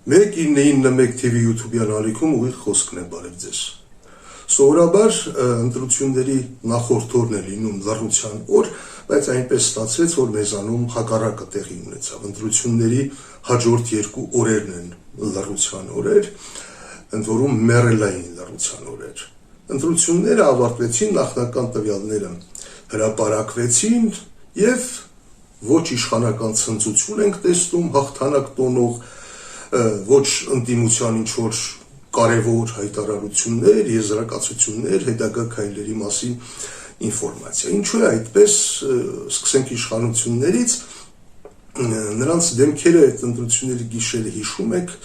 191 TV YouTube-յան ալիքում ուղիղ խոսքն է բարև ձեզ։ Սովորաբար ընտրությունների նախորդ օրն է լինում լռության օր, բայց այնպես ստացվեց, որ մեզանում հակառակը տեղի ունեցավ։ Ընտրությունների հաջորդ 2 օրերն են լռության օրեր, ընդ որում մեռելային լռության օրեր։ Ընտրությունները ավարտվեցին, նախնական տվյալները հրապարակվեցին եւ ոչ իշխանական ցնծություն ենք տեսնում, հաղթանակ տոնող ոչ ընդդիմության ինչ-որ կարևոր հայտարարություններ, եզրակացություններ, հետագա քայլերի մասին ինֆորմացիա։ Ինչու է այդպես, սկսենք իշխանություններից, նրանց դեմքերը այդ ընտրությունների գիշերը հիշում եք,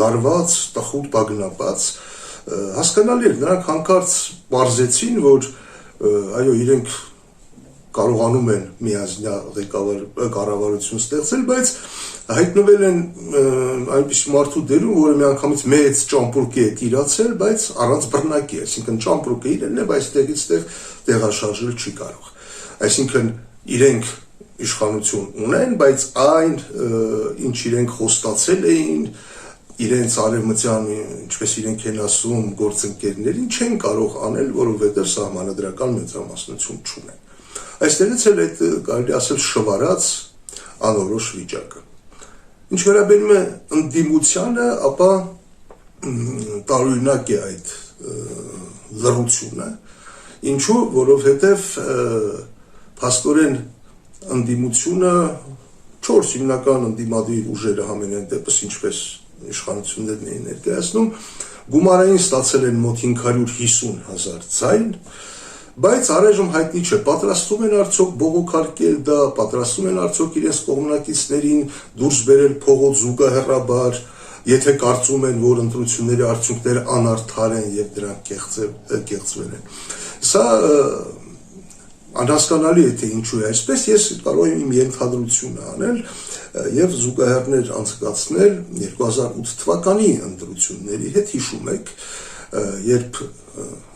լարված, տխուր, բագնապած, հասկանալի է, նրանք հանկարծ պարզեցին, որ այո, իրենք կարողանում են միասնյա կառավարություն ստեղծել, բայց հայտնվել են այնպիսի մարդու դերում, որը միանգամից մեծ ճամպրուկի է տիրացել, բայց առանց բռնակի, այսինքն ճամպրուկը իրենն է, բայց տեղից տեղ տեղաշարժել չի կարող։ Այսինքն իրենք իշխանություն ունեն, բայց այն, ինչ իրենք խոստացել էին, իրենց արևմտյան, ինչպես իրենք են ասում, գործընկերներին չեն կարող անել, որովհետև սահմանադրական մեծամասնություն չունեն։ Այստեղից էլ այդ կարելի ասել շվարած անորոշ վիճակը։ Ինչ վերաբերում է ընդդիմությանը, ապա տարօրինակ է այդ լռությունը, ինչու, որովհետև փաստորեն ընդդիմությունը 4 հիմնական ընդդիմադիր ուժերը համենայն դեպս, ինչպես իշխանություններն էին ներկայացնում, գումարային ստացել են մոտ 550,000 ձայն, բայց առայժմ հայտնի չէ, պատրաստում են արդյոք բողոքարկել դա, պատրաստում են արդյոք իրենց կողմնակիցներին դուրս բերել փողոց զուգահեռաբար, եթե կարծում են, որ ընտրությունների արդյունքները անարդար են եւ դրանք կեղծվել են։ Սա անհասկանալի է, թե ինչու է այսպես, ես կարող եմ իմ ենթադրությունը անել եւ զուգահեռներ անցկացնել 2008 թվականի ընտրությունների հետ, հիշում եք, երբ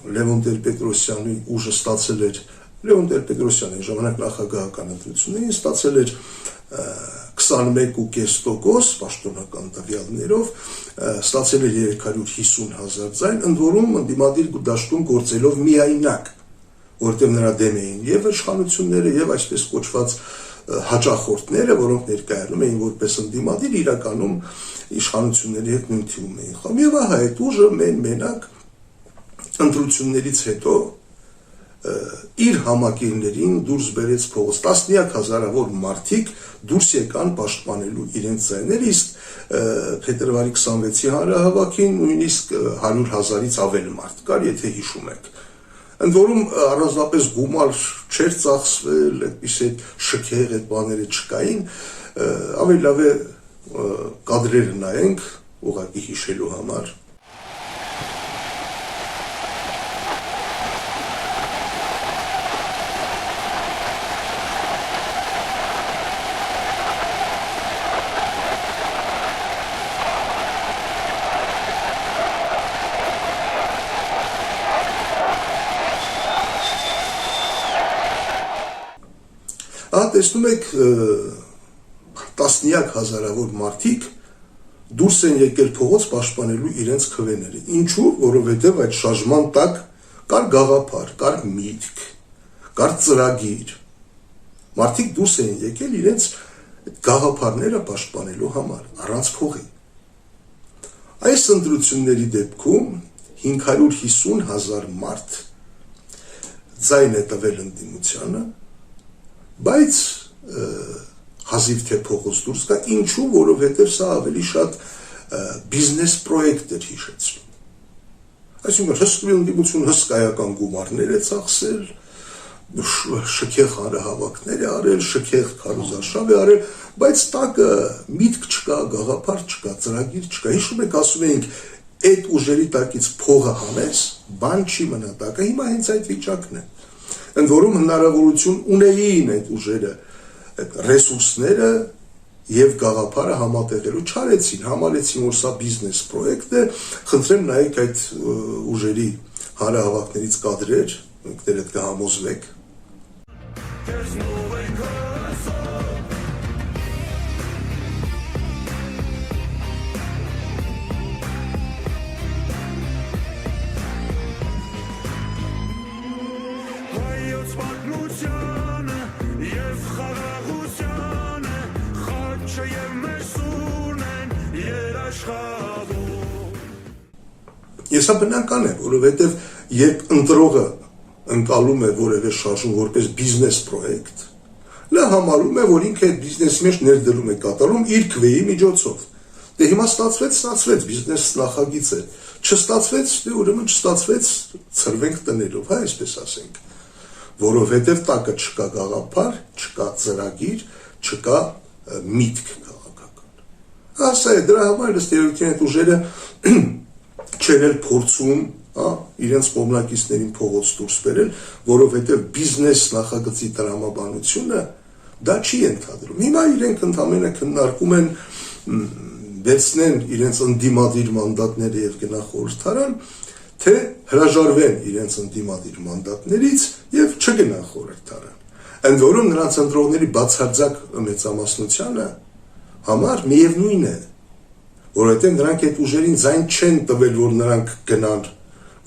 Լևոն Տեր-Պետրոսյանի ուժը ստացել էր, Լևոն Տեր-Պետրոսյանի ժամանակ նախագահական ընտրություններին ստացել էր 21.5% պաշտոնական տվյալներով, ստացել էր 350,000 ձայն, ընդ որում ընդդիմադիր դաշտում գործելով միայնակ, որտեղ նրա դեմ էին եւ իշխանությունները եւ այսպես կոչված հաճախորդները, որոնք ներկայանում էին որպես ընդդիմադիր, իրականում իշխանությունների հետ նույն թիմում էին խաղում։ Եվ ահա այդ ուժը մենակ ընտրություններից հետո իր համակիրներին դուրս բերեց փողոց, տասնյակ հազարավոր մարդիկ դուրս եկան պաշտպանելու իրենց ձայները, իսկ փետրվարի 26-ի հանրահավաքին նույնիսկ 100,000-ից ավել մարդ կար, եթե հիշում եք։ Ընդ որում առանձնապես գումար չէր ծախսվել, այդպես այդ շքեղ այդ բաները չկային, ավելի լավ է կադրերը նայենք ուղղակի հիշելու համար։ Տեսնում եք տասնյակ հազարավոր մարդիկ դուրս են եկել փողոց պաշտպանելու իրենց քվեները։ Ինչու, որովհետև այդ շարժման տակ կար գաղափար, կար միտք, կար ծրագիր։ Մարդիկ դուրս են եկել իրենց գաղափարները պաշտպանելու համար, առանց փողի։ Այս ընտրությունների դեպքում 550,000 մարդ ձայն է տվել ընդդիմությանը, բայց հազիվ թե փողոց դուրս գա, ինչու, որովհետև սա ավելի շատ բիզնես պրոյեկտ էր հիշեցնում։ Այսինքն հսկվի ընդդիմություն հսկայական գումարներ է ծախսել, շքեղ հանրահավաքներ է արել, շքեղ քարոզարշավ է արել, բայց տակը միտք չկա, գաղափար չկա, ծրագիր չկա։ Հիշում եք, ասում էինք, այդ ուժերի տակից փողը հանես, բան չի մնա տակը, հիմա հենց այդ վիճակն է։ Ընդ որում հնարավորություն ունեին այդ ուժերը, այդ ռեսուրսները եւ գաղափարը համատեղելու չարեցին, համարեցին, որ սա բիզնես պրոյեկտ է, խնդրեմ նայեք այդ ուժերի հանրահավաքներից կադրեր, դուք կհամոզվեք։ Սա բնական է, որովհետև երբ ընտրողը ընկալում է որևէ շարժում որպես բիզնես պրոյեկտ, նա համարում է, որ ինքը այդ բիզնեսի մեջ ներդրում է կատարում իր քվեի միջոցով։ Դե հիմա ստացվեց, բիզնես նախագիծ է, չստացվեց, դե ուրեմն չստացվեց, ցրվենք տնելով, հա, այսպես ասենք, որովհետև տակը չկա գաղափար, չկա ծրագիր, չկա միտք քաղաքական։ Ասա է, դրա համար ըստ երևույթին այդ ուժերը չեն էլ փորձում, հա, իրենց կողմնակիցներին փողոց դուրս բերել, որովհետև բիզնես նախագծի տրամաբանությունը դա չի ենթադրում։ Հիմա իրենք ընդամենը քննարկում են վերցնեն իրենց ընդդիմադիր մանդատները եւ գնա խորհրդարան, թե հրաժարվեն իրենց ընդդիմադիր մանդատներից եւ չգնան խորհրդարան։ Ընդ որում նրանց ընտրողների բացարձակ մեծամասնությանը համար միևնույն է, որովհետեւ նրանք այդ ուժերին ձայն չեն տվել, որ նրանք գնան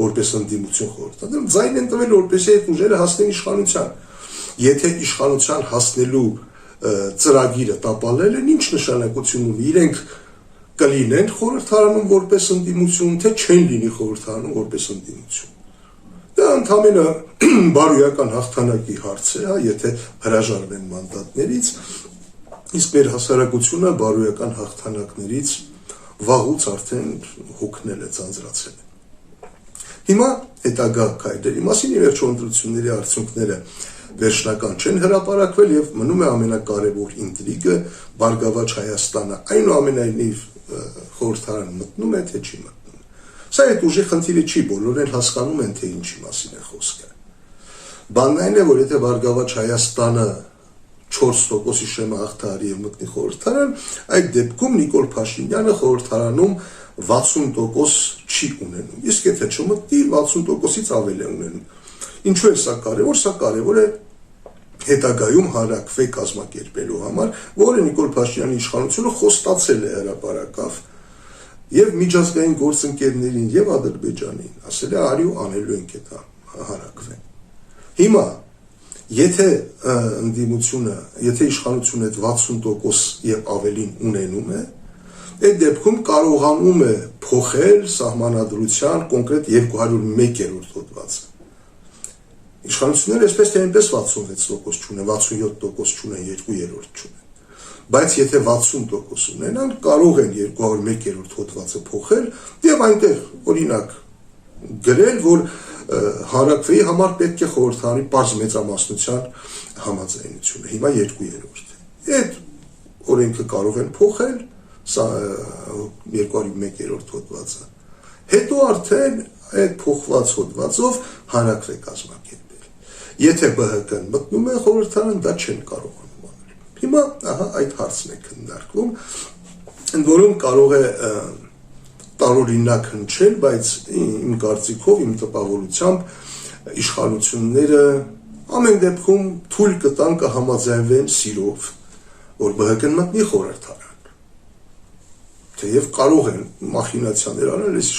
որպես ընդդիմություն խորհրդարան, ձայն են տվել, որպեսզի այդ ուժերը հասնեն իշխանության։ Եթե իշխանության հասնելու ծրագիրը տապալել են, ինչ նշանակություն ունի, իրենք կլինեն խորհրդարանում որպես ընդդիմություն, թե չեն լինի խորհրդարանում որպես ընդդիմություն։ Դա ընդամենը բարոյական հաղթանակի հարց է, հա, եթե հրաժարվեն մանդատներից, իսկ մեր հասարակությունը բարոյական հաղթանակներից վաղուց արդեն հոգնել է, ձանձրացել է։ Հիմա հետագա քայլերի մասին ի վերջո ընտրությունների արդյունքները վերջնական չեն հրապարակվել եւ մնում է ամենակարևոր ինտրիգը Բարգավաճ Հայաստանը այնուամենայնիվ խորհրդարան մտնում է, թե չի մտնում։ Սա այդ ուժի խնդիրը չի, բոլորն հասկանում են, թե ինչի մասին է խոսքը։ Բանն այն է, որ եթե Բարգավաճ Հայաստանը 4%-ի շեմը հաղթահարի եւ մտնի խորհրդարան, այդ դեպքում Նիկոլ Փաշինյանը խորհրդարանում 60% չի ունենում։ Իսկ եթե չմտնի, 60%-ից ավել է ունենում։ Ինչու է սա կարևոր։ Սա կարևոր է հետագայում հարակվե կազմակերպելու համար, որը Նիկոլ Փաշինյանի իշխանությունը խոստացել է հրապարակավ եւ միջազգային գործընկերներին եւ Ադրբեջանին, ասել է արի ու անելու ենք այդ հարակվեն։ Հիմա եթե ընդդիմությունը, եթե իշխանությունը այդ 60% եւ ավելին ունենում է, այդ դեպքում կարողանում է փոխել սահմանադրության կոնկրետ 201-րդ հոդվածը։ Իշխանությունները այսպես թե այնպես 66% չունեն, 67% չունեն, 2/3 չունեն։ Բայց եթե 60% ունենան, կարող են 201-րդ հոդվածը փոխել եւ այնտեղ օրինակ գրել, որ հարակվեի համար պետք է խորհրդարանի պարզ մեծամասնության համաձայնությունը։ Հիմա 2/3 է։ Այդ օրենքը կարող են փոխել, սա 201-րդ հոդվածը։ Հետո արդեն այդ փոխված հոդվածով հարակվե կազմակերպել։ Եթե ԲՀԿ-ն մտնում է խորհրդարան, դա չեն կարողանում անել։ Հիմա ահա այդ հարցն է քննարկվում, ընդ որում կարող է տարօրինակ հնչել, բայց իմ կարծիքով, իմ տպավորությամբ իշխանությունները ամեն դեպքում թույլ կտան կհամաձայնվեն սիրով, որ ԲՀԿ-ն մտնի խորհրդարան։ Թեև կարող են մախինացիաներ անել այս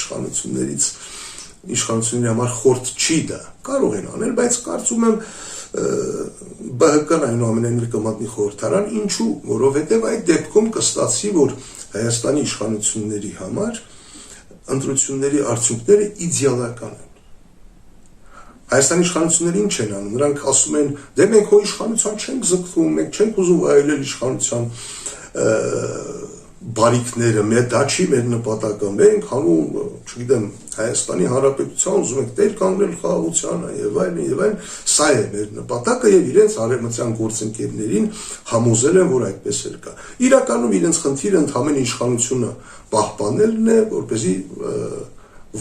իշխանությունների համար խորտ չի դա, կարող են անել, բայց կարծում եմ ԲՀԿ-ն այնուամենայնիվ կմտնի խորհրդարան, ինչու, որովհետև այդ դեպքում կստացվի, որ Հայաստանի իշխանությունների համար ընտրությունների արդյունքները իդեալական են։ Հայաստանի իշխանությունները ինչ են անում, նրանք ասում են, դե մենք հո իշխանության չենք զգվում, մենք չենք ուզում վայելել իշխանության բարիքները, դա չի մեր նպատակը, մենք հանուն, չգիտեմ, Հայաստանի Հանրապետության ուզում ենք տեր կանգնել խաղաղությանը եւ այլն, սա է մեր նպատակը եւ իրենց արևմտյան գործընկերներին համոզել են, որ այդպես էլ կա։ Իրականում իրենց խնդիրը ընդհանրապես իշխանությունը պահպանելն է, որպեսզի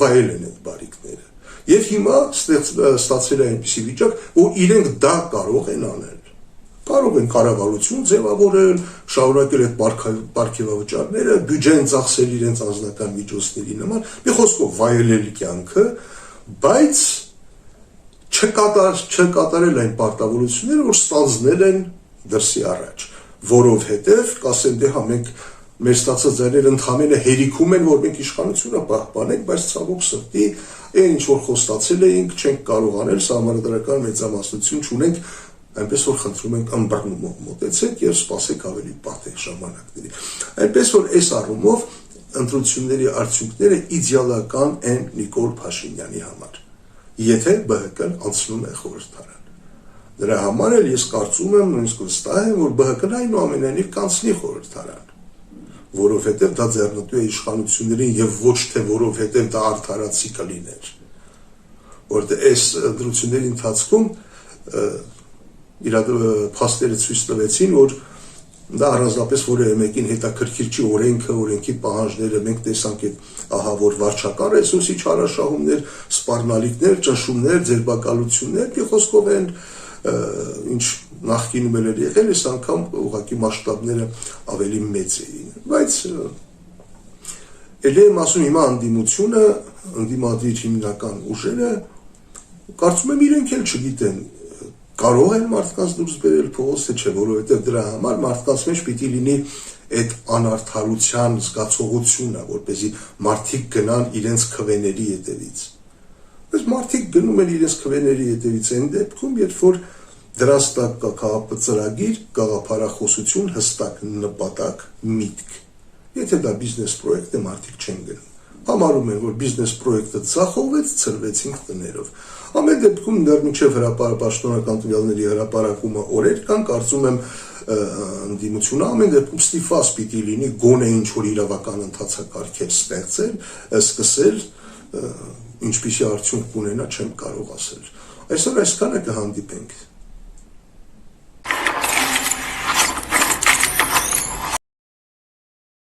վայելեն այդ բարիքները։ Եվ հիմա ստացվել է այնպիսի վիճակ, որ իրենք դա կարող են անել։ Կարող են կառավարություն ձևավորել, շարունակել այդ պարգևավճարները, բյուջեն ծախսել իրենց անձնական միջոցների նման, մի խոսքով վայելել կյանքը, բայց չկատարել այն պարտավորությունները, որ ստանձնել են դրսի առաջ, որովհետև կասեն, դե հա մենք մեր ստացած ձայները ընդհանրապես հերիքում են, որ մենք իշխանությունը պահպանենք, բայց ցավոք սրտի այն ինչ որ խոստացել էինք, չենք կարող անել, սահմանադրական մեծամասնություն չունենք, այնպես որ խնդրում ենք ըմբռնումով մոտեցեք եւ սպասեք ավելի պատեհ ժամանակների։ Այնպես որ այս առումով ընտրությունների արդյունքները իդեալական են Նիկոլ Փաշինյանի համար, եթե ԲՀԿ-ն անցնում է խորհրդարան։ Դրա համար էլ ես կարծում եմ, նույնիսկ վստահ եմ, որ ԲՀԿ-ն այնուամենայնիվ կանցնի խորհրդարան, որովհետև դա ձեռնտու է իշխանություններին եւ ոչ թե որովհետև դա արդարացի կլիներ, որտեղ այս ընտրությունների ընթացքում փաստերը ցույց տվեցին, որ դա առանձնապես որևէ մեկին հետաքրքիր չի օրենքը, օրենքի պահանջները, մենք տեսանք այդ ահավոր վարչական ռեսուրսի չարաշահումներ, սպառնալիքներ, ճնշումներ, ձերբակալություններ, մի խոսքով են ինչ նախկինում էր եղել, այս անգամ ուղղակի մասշտաբները ավելի մեծ էին, բայց ելի եմ ասում հիմա անդիմությունը, ընդդիմադիր հիմնական ուժերը, կարծում եմ իրենք էլ չգիտեն, կարող են մարդկանց դուրս բերել փողոց, թե չէ, որովհետև դրա համար մարդկանց մեջ պիտի լինի այդ անարդարության զգացողությունը, որպեսզի մարդիկ գնան իրենց քվեների ետևից։ Բայց մարդիկ գնում են իրենց քվեների ետևից այն դեպքում, երբ որ դրանց տակ կա քաղաքապետարագիր, գաղափարախոսություն, հստակ նպատակ, միտք։ Եթե դա բիզնես պրոյեկտ է, մարդիկ չեն գնում։ Համարում են, որ բիզնես պրոյեկտը ձախողվեց, ցրվեցինք տներով։ Ամեն դեպքում դեռ մինչև պաշտոնական տվյալների հրապարակումը օրեր կան, կարծում եմ ընդդիմությունը ամեն դեպքում ստիպված պիտի լինի գոնե ինչ-որ իրավական ընթացակարգեր ստեղծել, սկսել, ինչպիսի արդյունք կունենա չեմ կարող ասել։ Այսօր այսքանը կհանդիպենք։